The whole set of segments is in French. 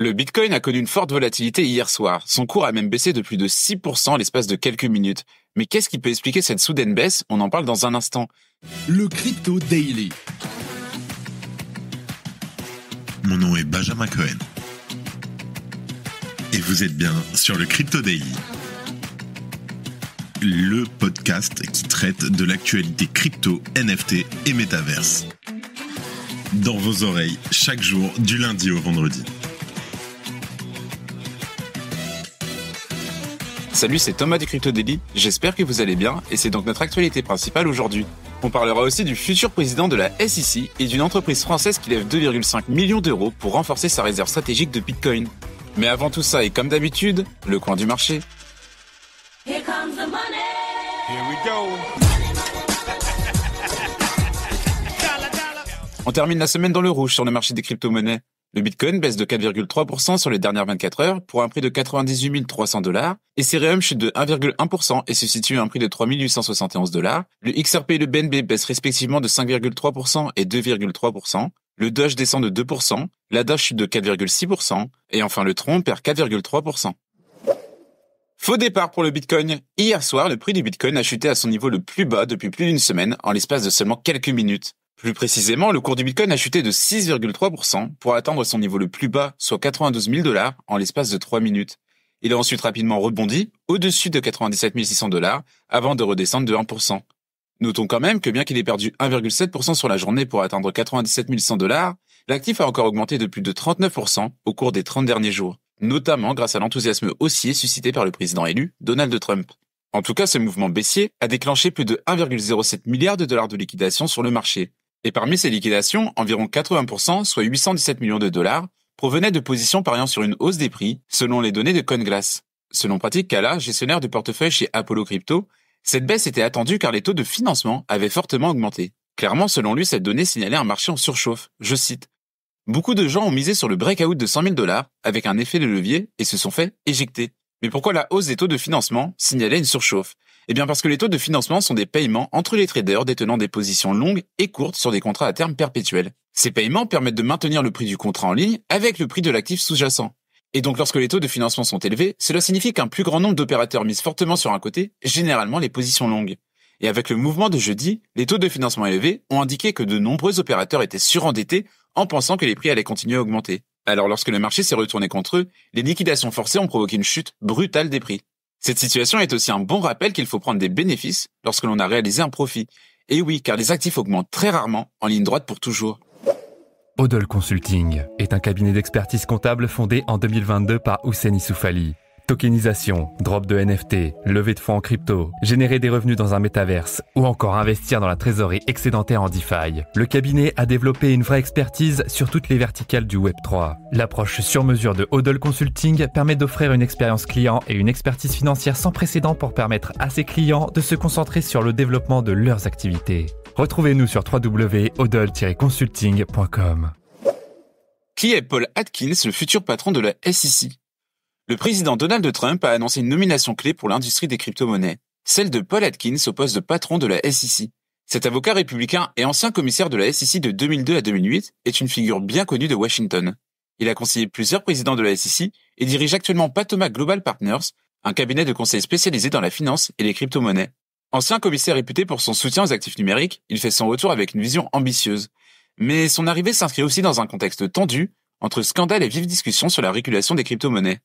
Le Bitcoin a connu une forte volatilité hier soir. Son cours a même baissé de plus de 6% en l'espace de quelques minutes. Mais qu'est-ce qui peut expliquer cette soudaine baisse? On en parle dans un instant. Le Crypto Daily. Mon nom est Benjamin Cohen. Et vous êtes bien sur le Crypto Daily. Le podcast qui traite de l'actualité crypto, NFT et métaverse. Dans vos oreilles, chaque jour, du lundi au vendredi. Salut, c'est Thomas du Crypto Daily. J'espère que vous allez bien et c'est donc notre actualité principale aujourd'hui. On parlera aussi du futur président de la SEC et d'une entreprise française qui lève 2,5 millions d'euros pour renforcer sa réserve stratégique de Bitcoin. Mais avant tout ça et comme d'habitude, le coin du marché. Here comes the money. Here we go. On termine la semaine dans le rouge sur le marché des crypto-monnaies. Le Bitcoin baisse de 4,3% sur les dernières 24 heures pour un prix de 98 300 $. Ethereum chute de 1,1% et se situe à un prix de 3 871 $. Le XRP et le BNB baissent respectivement de 5,3% et 2,3%. Le Doge descend de 2%. La Doge chute de 4,6%. Et enfin le Tron perd 4,3%. Faux départ pour le Bitcoin. Hier soir, le prix du Bitcoin a chuté à son niveau le plus bas depuis plus d'une semaine en l'espace de seulement quelques minutes. Plus précisément, le cours du Bitcoin a chuté de 6,3% pour atteindre son niveau le plus bas, soit 92 000 $ en l'espace de 3 minutes. Il a ensuite rapidement rebondi au-dessus de 97 600 $ avant de redescendre de 1%. Notons quand même que bien qu'il ait perdu 1,7% sur la journée pour atteindre 97 100 $, l'actif a encore augmenté de plus de 39% au cours des 30 derniers jours, notamment grâce à l'enthousiasme haussier suscité par le président élu, Donald Trump. En tout cas, ce mouvement baissier a déclenché plus de 1,07 milliard de dollars de liquidation sur le marché. Et parmi ces liquidations, environ 80%, soit 817 millions de dollars, provenaient de positions pariant sur une hausse des prix, selon les données de CoinGlass. Selon Pratik Kala, gestionnaire de portefeuille chez Apollo Crypto, cette baisse était attendue car les taux de financement avaient fortement augmenté. Clairement, selon lui, cette donnée signalait un marché en surchauffe. Je cite. Beaucoup de gens ont misé sur le breakout de 100 000 $ avec un effet de levier et se sont fait éjecter. Mais pourquoi la hausse des taux de financement signalait une surchauffe? Eh bien parce que les taux de financement sont des paiements entre les traders détenant des positions longues et courtes sur des contrats à terme perpétuels. Ces paiements permettent de maintenir le prix du contrat en ligne avec le prix de l'actif sous-jacent. Et donc lorsque les taux de financement sont élevés, cela signifie qu'un plus grand nombre d'opérateurs misent fortement sur un côté, généralement les positions longues. Et avec le mouvement de jeudi, les taux de financement élevés ont indiqué que de nombreux opérateurs étaient surendettés en pensant que les prix allaient continuer à augmenter. Alors lorsque le marché s'est retourné contre eux, les liquidations forcées ont provoqué une chute brutale des prix. Cette situation est aussi un bon rappel qu'il faut prendre des bénéfices lorsque l'on a réalisé un profit. Et oui, car les actifs augmentent très rarement en ligne droite pour toujours. Odol Consulting est un cabinet d'expertise comptable fondé en 2022 par Houssen Issoufali. Tokenisation, drop de NFT, levée de fonds en crypto, générer des revenus dans un métaverse ou encore investir dans la trésorerie excédentaire en DeFi. Le cabinet a développé une vraie expertise sur toutes les verticales du Web3. L'approche sur mesure de Odol Consulting permet d'offrir une expérience client et une expertise financière sans précédent pour permettre à ses clients de se concentrer sur le développement de leurs activités. Retrouvez-nous sur www.odol-consulting.com. Qui est Paul Atkins, le futur patron de la SEC? Le président Donald Trump a annoncé une nomination clé pour l'industrie des crypto-monnaies, celle de Paul Atkins au poste de patron de la SEC. Cet avocat républicain et ancien commissaire de la SEC de 2002 à 2008 est une figure bien connue de Washington. Il a conseillé plusieurs présidents de la SEC et dirige actuellement Patoma Global Partners, un cabinet de conseil spécialisé dans la finance et les crypto-monnaies. Ancien commissaire réputé pour son soutien aux actifs numériques, il fait son retour avec une vision ambitieuse. Mais son arrivée s'inscrit aussi dans un contexte tendu, entre scandales et vives discussions sur la régulation des crypto-monnaies.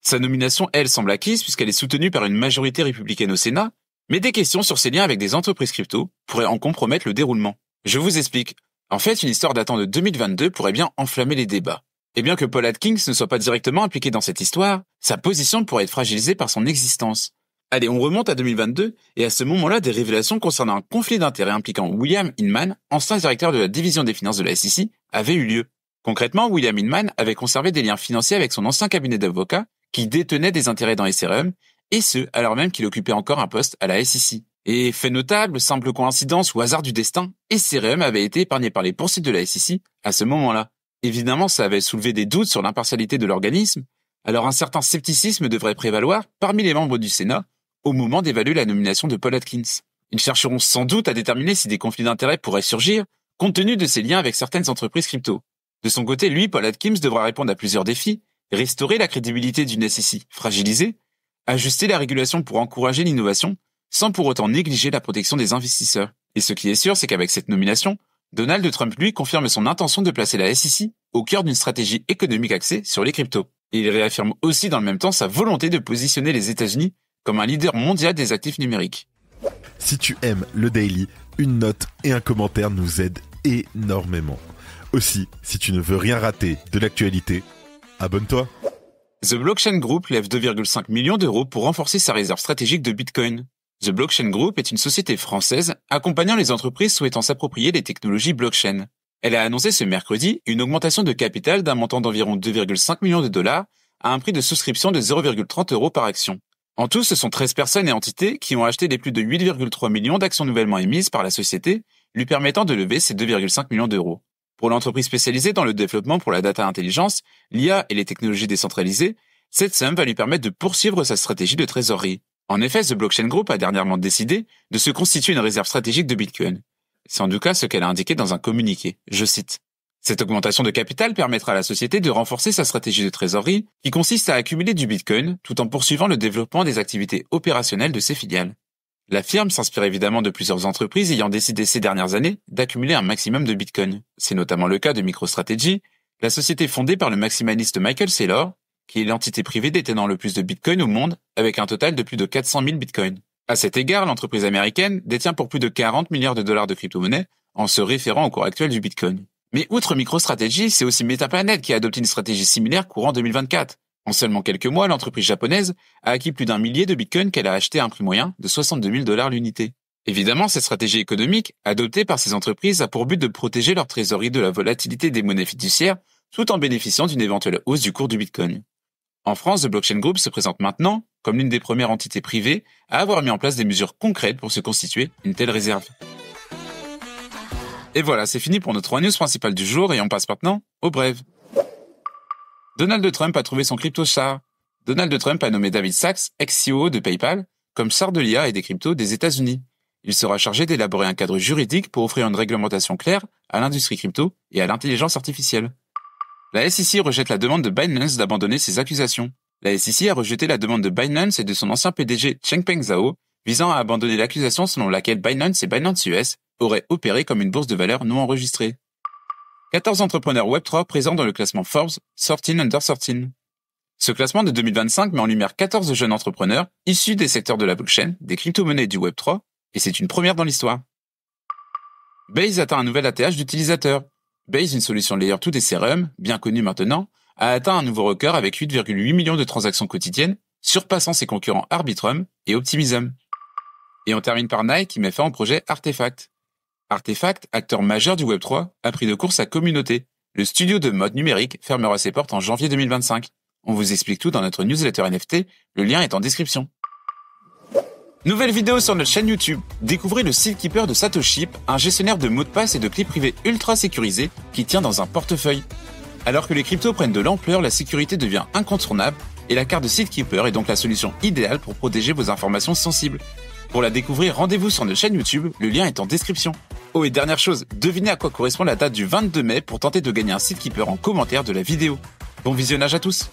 Sa nomination, elle, semble acquise puisqu'elle est soutenue par une majorité républicaine au Sénat, mais des questions sur ses liens avec des entreprises crypto pourraient en compromettre le déroulement. Je vous explique. En fait, une histoire datant de 2022 pourrait bien enflammer les débats. Et bien que Paul Atkins ne soit pas directement impliqué dans cette histoire, sa position pourrait être fragilisée par son existence. Allez, on remonte à 2022, et à ce moment-là, des révélations concernant un conflit d'intérêts impliquant William Inman, ancien directeur de la division des finances de la SEC, avaient eu lieu. Concrètement, William Inman avait conservé des liens financiers avec son ancien cabinet d'avocats, qui détenait des intérêts dans Ethereum, et ce, alors même qu'il occupait encore un poste à la SEC. Et fait notable, simple coïncidence ou hasard du destin, Ethereum avait été épargné par les poursuites de la SEC à ce moment-là. Évidemment, ça avait soulevé des doutes sur l'impartialité de l'organisme, alors un certain scepticisme devrait prévaloir parmi les membres du Sénat au moment d'évaluer la nomination de Paul Atkins. Ils chercheront sans doute à déterminer si des conflits d'intérêts pourraient surgir, compte tenu de ses liens avec certaines entreprises crypto. De son côté, lui, Paul Atkins, devra répondre à plusieurs défis, restaurer la crédibilité d'une SEC fragilisée, ajuster la régulation pour encourager l'innovation, sans pour autant négliger la protection des investisseurs. Et ce qui est sûr, c'est qu'avec cette nomination, Donald Trump, lui, confirme son intention de placer la SEC au cœur d'une stratégie économique axée sur les cryptos. Et il réaffirme aussi dans le même temps sa volonté de positionner les États-Unis comme un leader mondial des actifs numériques. Si tu aimes le Daily, une note et un commentaire nous aident énormément. Aussi, si tu ne veux rien rater de l'actualité, abonne-toi. The Blockchain Group lève 2,5 millions d'euros pour renforcer sa réserve stratégique de Bitcoin. The Blockchain Group est une société française accompagnant les entreprises souhaitant s'approprier les technologies blockchain. Elle a annoncé ce mercredi une augmentation de capital d'un montant d'environ 2,5 millions de dollars à un prix de souscription de 0,30 € par action. En tout, ce sont 13 personnes et entités qui ont acheté les plus de 8,3 millions d'actions nouvellement émises par la société, lui permettant de lever ces 2,5 millions d'euros. Pour l'entreprise spécialisée dans le développement pour la data intelligence, l'IA et les technologies décentralisées, cette somme va lui permettre de poursuivre sa stratégie de trésorerie. En effet, The Blockchain Group a dernièrement décidé de se constituer une réserve stratégique de Bitcoin. C'est en tout cas ce qu'elle a indiqué dans un communiqué. Je cite. Cette augmentation de capital permettra à la société de renforcer sa stratégie de trésorerie qui consiste à accumuler du Bitcoin tout en poursuivant le développement des activités opérationnelles de ses filiales. La firme s'inspire évidemment de plusieurs entreprises ayant décidé ces dernières années d'accumuler un maximum de Bitcoin. C'est notamment le cas de MicroStrategy, la société fondée par le maximaliste Michael Saylor, qui est l'entité privée détenant le plus de Bitcoin au monde avec un total de plus de 400 000 Bitcoins. À cet égard, l'entreprise américaine détient pour plus de 40 milliards de dollars de crypto-monnaies en se référant au cours actuel du Bitcoin. Mais outre MicroStrategy, c'est aussi Metaplanet qui a adopté une stratégie similaire courant 2024. En seulement quelques mois, l'entreprise japonaise a acquis plus d'1 millier de Bitcoin qu'elle a acheté à un prix moyen de 62 000 $ l'unité. Évidemment, cette stratégie économique, adoptée par ces entreprises, a pour but de protéger leur trésorerie de la volatilité des monnaies fiduciaires, tout en bénéficiant d'une éventuelle hausse du cours du Bitcoin. En France, The Blockchain Group se présente maintenant comme l'une des premières entités privées à avoir mis en place des mesures concrètes pour se constituer une telle réserve. Et voilà, c'est fini pour notre news principale du jour et on passe maintenant aux brèves. Donald Trump a trouvé son crypto-char. Donald Trump a nommé David Sacks, ex-CEO de PayPal, comme char de l'IA et des cryptos des États-Unis. Il sera chargé d'élaborer un cadre juridique pour offrir une réglementation claire à l'industrie crypto et à l'intelligence artificielle. La SEC rejette la demande de Binance d'abandonner ses accusations. La SEC a rejeté la demande de Binance et de son ancien PDG Changpeng Zhao visant à abandonner l'accusation selon laquelle Binance et Binance US auraient opéré comme une bourse de valeur non enregistrée. 14 entrepreneurs Web3 présents dans le classement Forbes 13 Under 13. Ce classement de 2025 met en lumière 14 jeunes entrepreneurs issus des secteurs de la blockchain, des crypto-monnaies et du Web3, et c'est une première dans l'histoire. Base atteint un nouvel ATH d'utilisateurs. Base, une solution layer 2 des CRM, bien connue maintenant, a atteint un nouveau record avec 8,8 millions de transactions quotidiennes, surpassant ses concurrents Arbitrum et Optimism. Et on termine par Nike qui met fin au projet Artefact. Artefact, acteur majeur du Web3, a pris de court sa communauté. Le studio de mode numérique fermera ses portes en janvier 2025. On vous explique tout dans notre newsletter NFT, le lien est en description. Nouvelle vidéo sur notre chaîne YouTube. Découvrez le Seedkeeper de Satoshi, un gestionnaire de mots de passe et de clés privées ultra sécurisé qui tient dans un portefeuille. Alors que les cryptos prennent de l'ampleur, la sécurité devient incontournable et la carte de Seedkeeper est donc la solution idéale pour protéger vos informations sensibles. Pour la découvrir, rendez-vous sur notre chaîne YouTube, le lien est en description. Oh et dernière chose, devinez à quoi correspond la date du 22 mai pour tenter de gagner un Seedkeeper en commentaire de la vidéo. Bon visionnage à tous.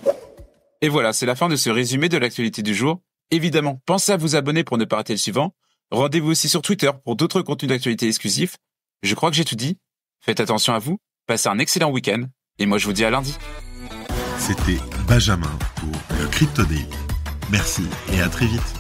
Et voilà, c'est la fin de ce résumé de l'actualité du jour. Évidemment, pensez à vous abonner pour ne pas rater le suivant. Rendez-vous aussi sur Twitter pour d'autres contenus d'actualité exclusifs. Je crois que j'ai tout dit. Faites attention à vous, passez un excellent week-end, et moi je vous dis à lundi. C'était Benjamin pour le Crypto Daily. Merci et à très vite.